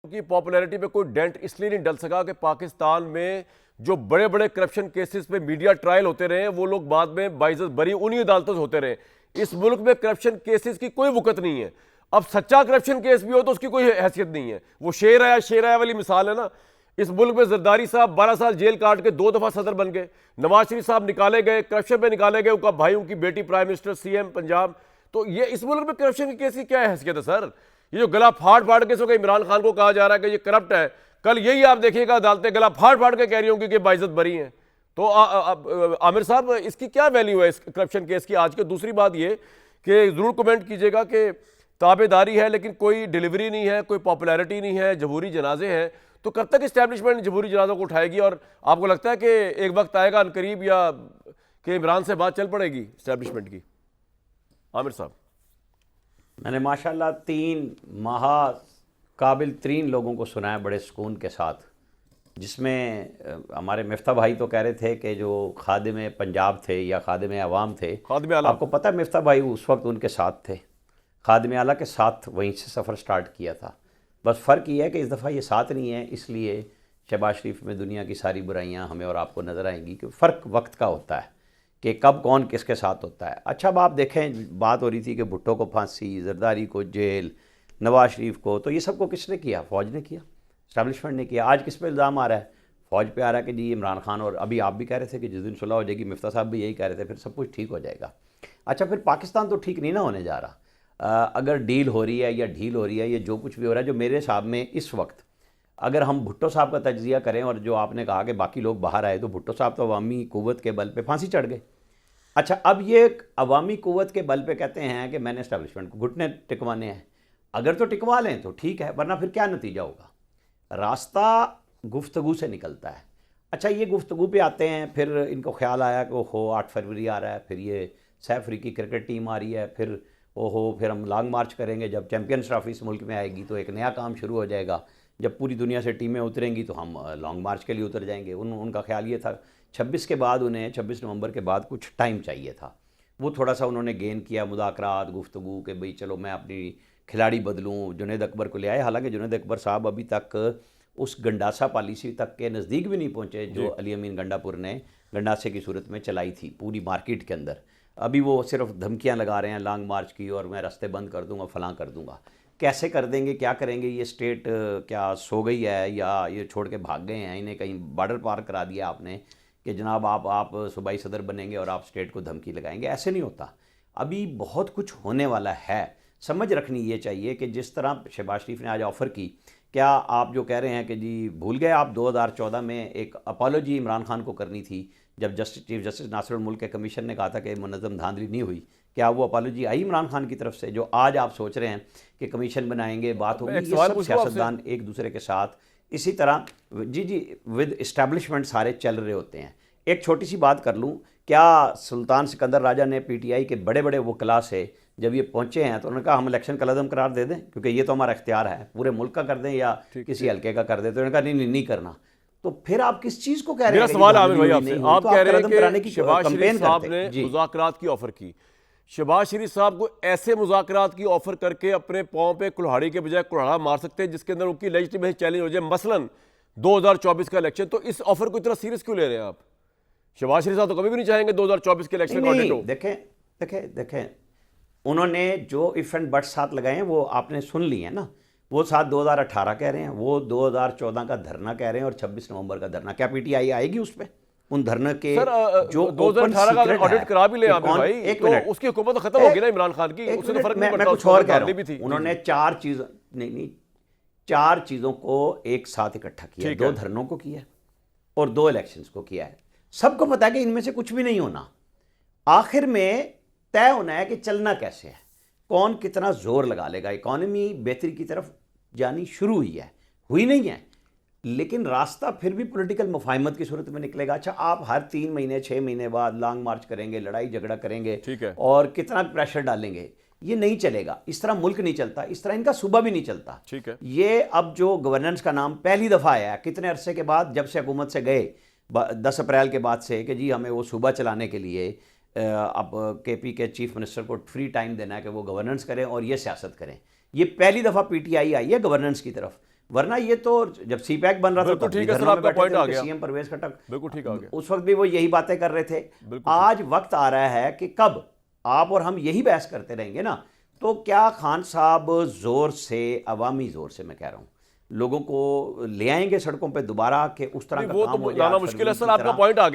की पॉपुलैरिटी पे कोई डेंट इसलिए नहीं डल सका कि पाकिस्तान में जो बड़े बड़े करप्शन केसेस पे मीडिया ट्रायल होते रहे वो लोग बाद में बाइज्जत बरी उन्हीं अदालतों से होते रहे। इस मुल्क में करप्शन केसेस की कोई वक़्त नहीं है। अब सच्चा करप्शन केस भी हो तो उसकी कोई हैसियत नहीं है। वो शेर आया वाली मिसाल है ना। इस मुल्क में जरदारी साहब 12 साल जेल काट के 2 दफा सदर बन गए। नवाज शरीफ साहब निकाले गए, करप्शन पे निकाले गए, उनका भाई उनकी बेटी प्राइम मिनिस्टर सीएम पंजाब। तो ये इस मुल्क में करप्शन के केस की क्या हैसियत है सर? ये जो गला फाड़ फाड़ के सो इमरान खान को कहा जा रहा है कि ये करप्ट है, कल यही आप देखिएगा अदालतें गला फाड़ फाड़ के कह रही होंगी कि बाइज्जत बरी हैं। तो आमिर साहब इसकी क्या वैल्यू है इस करप्शन केस की आज के? दूसरी बात ये कि जरूर कमेंट कीजिएगा कि ताबेदारी है लेकिन कोई डिलीवरी नहीं है, कोई पॉपुलैरिटी नहीं है, जमहूरी जनाजे हैं, तो कब तक इस्टेब्लिशमेंट जमहूरी जनाजों को उठाएगी? और आपको लगता है कि एक वक्त आएगा अनकरीब या कि इमरान से बात चल पड़ेगी इस्टेब्लिशमेंट की? आमिर साहब, मैंने माशाल्लाह 3 माह काबिल तरीन लोगों को सुना है बड़े सुकून के साथ, जिसमें हमारे मिफ्ता भाई तो कह रहे थे कि जो खादिम पंजाब थे या खादिम अवाम थे, आपको पता है मिफ्ता भाई उस वक्त उनके साथ थे, खादिम आला के साथ वहीं से सफ़र स्टार्ट किया था। बस फ़र्क ये है कि इस दफ़ा ये साथ नहीं है, इसलिए शहबाज शरीफ में दुनिया की सारी बुराइयां हमें और आपको नज़र आएंगी कि फ़र्क वक्त का होता है कि कब कौन किसके साथ होता है। अच्छा, अब आप देखें, बात हो रही थी कि भुट्टो को फांसी, जरदारी को जेल, नवाज शरीफ को, तो ये सबको किसने किया? फ़ौज ने किया, इस्टेब्लिशमेंट ने किया। आज किस पे इल्ज़ाम आ रहा है? फ़ौज पे आ रहा है कि जी इमरान खान, और अभी आप भी कह रहे थे कि जिस दिन सुलह हो जाएगी, मिफ्ता साहब भी यही कह रहे थे, फिर सब कुछ ठीक हो जाएगा। अच्छा, फिर पाकिस्तान तो ठीक नहीं ना होने जा रहा। अगर डील हो रही है या ढील हो रही है, ये जो कुछ भी हो रहा है, जो मेरे हिसाब में इस वक्त अगर हम भुट्टो साहब का तज्जिया करें, और जो आपने कहा कि बाकी लोग बाहर आए, तो भुट्टो साहब तो अवामी क़ुव्वत के बल पे फांसी चढ़ गए। अच्छा, अब ये अवामी क़ुव्वत के बल पे कहते हैं कि मैंने इस्टेब्लिशमेंट को घुटने टिकवाने हैं। अगर तो टिकवा लें तो ठीक है, वरना फिर क्या नतीजा होगा? रास्ता गुफ्तगू से निकलता है। अच्छा, ये गुफ्तगू पे आते हैं, फिर इनको ख्याल आया कि ओहो 8 फरवरी आ रहा है, फिर ये सैफ अफ्रीकी क्रिकेट टीम आ रही है, फिर ओहो फिर हम लॉन्ग मार्च करेंगे, जब चैम्पियंस ट्रॉफी इस मुल्क में आएगी तो एक नया काम शुरू हो जाएगा, जब पूरी दुनिया से टीमें उतरेंगी तो हम लॉन्ग मार्च के लिए उतर जाएंगे। उनका ख्याल ये था 26 के बाद, उन्हें 26 नवंबर के बाद कुछ टाइम चाहिए था। वो थोड़ा सा उन्होंने गेन किया, मुज़ाकरात, गुफ्तगू के भाई चलो मैं अपनी खिलाड़ी बदलूँ, जुनैद अकबर को ले आए। हालांकि जुनैद अकबर साहब अभी तक उस गंडासा पॉलिसी तक के नज़दीक भी नहीं पहुँचे जो अली अमीन गंडापुर ने गंडासे की सूरत में चलाई थी पूरी मार्केट के अंदर। अभी वो सिर्फ धमकियां लगा रहे हैं लॉन्ग मार्च की, और मैं रास्ते बंद कर दूंगा, फलां कर दूंगा। कैसे कर देंगे, क्या करेंगे? ये स्टेट क्या सो गई है या ये छोड़ के भाग गए हैं? इन्हें कहीं बॉर्डर पार करा दिया आपने कि जनाब आप सूबाई सदर बनेंगे और आप स्टेट को धमकी लगाएंगे? ऐसे नहीं होता। अभी बहुत कुछ होने वाला है। समझ रखनी ये चाहिए कि जिस तरह शहबाज शरीफ ने आज ऑफ़र की, क्या आप जो कह रहे हैं कि जी भूल गए आप 2014 में एक अपोलॉजी इमरान खान को करनी थी, जब चीफ जस्टिस नासिरुल मुल्क के कमीशन ने कहा था कि मुनज़्ज़म धांधली नहीं हुई? क्या वो अपोलॉजी आई इमरान खान की तरफ से? जो आज आप सोच रहे हैं कि कमीशन बनाएंगे, बात होगी, ये सब सियासतदान एक दूसरे के साथ इसी तरह जी विद इस्टेब्लिशमेंट सारे चल रहे होते हैं। एक छोटी सी बात कर लूँ, क्या सुल्तान सिकंदर राजा ने पीटीआई के बड़े बड़े वकला से जब ये पहुंचे हैं तो उन्होंने कहा हम इलेक्शन कलअदम करार दे दें, क्योंकि ये तो हमारा इख्तियार है, पूरे मुल्क का कर दें या किसी हल्के का कर दें? तो उन्होंने कहा नहीं करना। तो फिर आप किस चीज़ को कह रहे हैं? मेरा सवाल आमिर भाई आपसे, आप कह रहे हैं कि शहबाज शरीफ साहब ने मुज़ाकरात की ऑफर की। शहबाज शरीफ साहब को ऐसे मुज़ाकरात की ऑफर करके अपने पाँव पे कुल्हाड़ी के बजाय कुल्हाड़ा मार सकते हैं जिसके अंदर उनकी लेजिटिमेसी चैलेंज हो जाए, मसलन 2024 का इलेक्शन। तो इस ऑफर को इतना सीरियस क्यों ले रहे हैं आप? शहबाज शरीफ साहब तो कभी भी नहीं चाहेंगे 2024 के इलेक्शन का ऑडिट हो। देखें उन्होंने जो इफ एंड बट साथ लगाए हैं वो आपने सुन ली है ना। वो साथ 2018 कह रहे हैं, वो 2014 का धरना कह रहे हैं, और 26 नवंबर का धरना। क्या पीटीआई आएगी उस पर? उन धरने के जो 2018 का ऑडिट करा भी ले आप भाई, एक तो उसकी हुकूमत तो खत्म होगी ना इमरान खान की, उससे तो फर्क नहीं पड़ता। मैं कुछ और कह रहा हूं, उन्होंने 4 चीज़ों को एक साथ इकट्ठा किया। 2 धरनों को किया और 2 इलेक्शंस को किया है। सबको पता है कि इनमें से कुछ भी नहीं होना। आखिर में तय होना है कि चलना कैसे है, कौन कितना जोर लगा लेगा। इकॉनमी बेहतरी की तरफ जानी शुरू हुई नहीं है, लेकिन रास्ता फिर भी पॉलिटिकल मुफाहिमत की सूरत में निकलेगा। अच्छा, आप हर 3 महीने 6 महीने बाद लॉन्ग मार्च करेंगे, लड़ाई झगड़ा करेंगे, ठीक है, और कितना प्रेशर डालेंगे, ये नहीं चलेगा। इस तरह मुल्क नहीं चलता, इस तरह इनका सूबा भी नहीं चलता। ठीक है, ये अब जो गवर्नेंस का नाम पहली दफ़ा आया है कितने अरसे के बाद, जब से हुकूमत से गए 10 अप्रैल के बाद से, कि जी हमें वो सूबा चलाने के लिए अब केपी के चीफ मिनिस्टर को फ्री टाइम देना है कि वो गवर्नेंस करें और ये सियासत करें। ये पहली दफ़ा पीटीआई आई है गवर्नेंस की तरफ। वरना ये तो जब सी पैक बन रहा था बिल्कुल तब ठीक भी है सर, धरनों में आपका बैठे पॉइंट थे, आ उनके गया। सीएम परवेज खट्टर बिल्कुल ठीक आ गया। उस वक्त भी वो यही बातें कर रहे थे। बिल्कुल आज वक्त आ रहा है कि कब आप और हम यही बहस करते रहेंगे ना, तो क्या खान साहब जोर से, अवामी जोर से मैं कह रहा हूँ, लोगों को ले आएंगे सड़कों पे दोबारा, कि उस तरह नहीं, का वो काम तो हो जाए लाना आज मुश्किल है फरवरी सर, की आपका तरह? पॉइंट आ गया।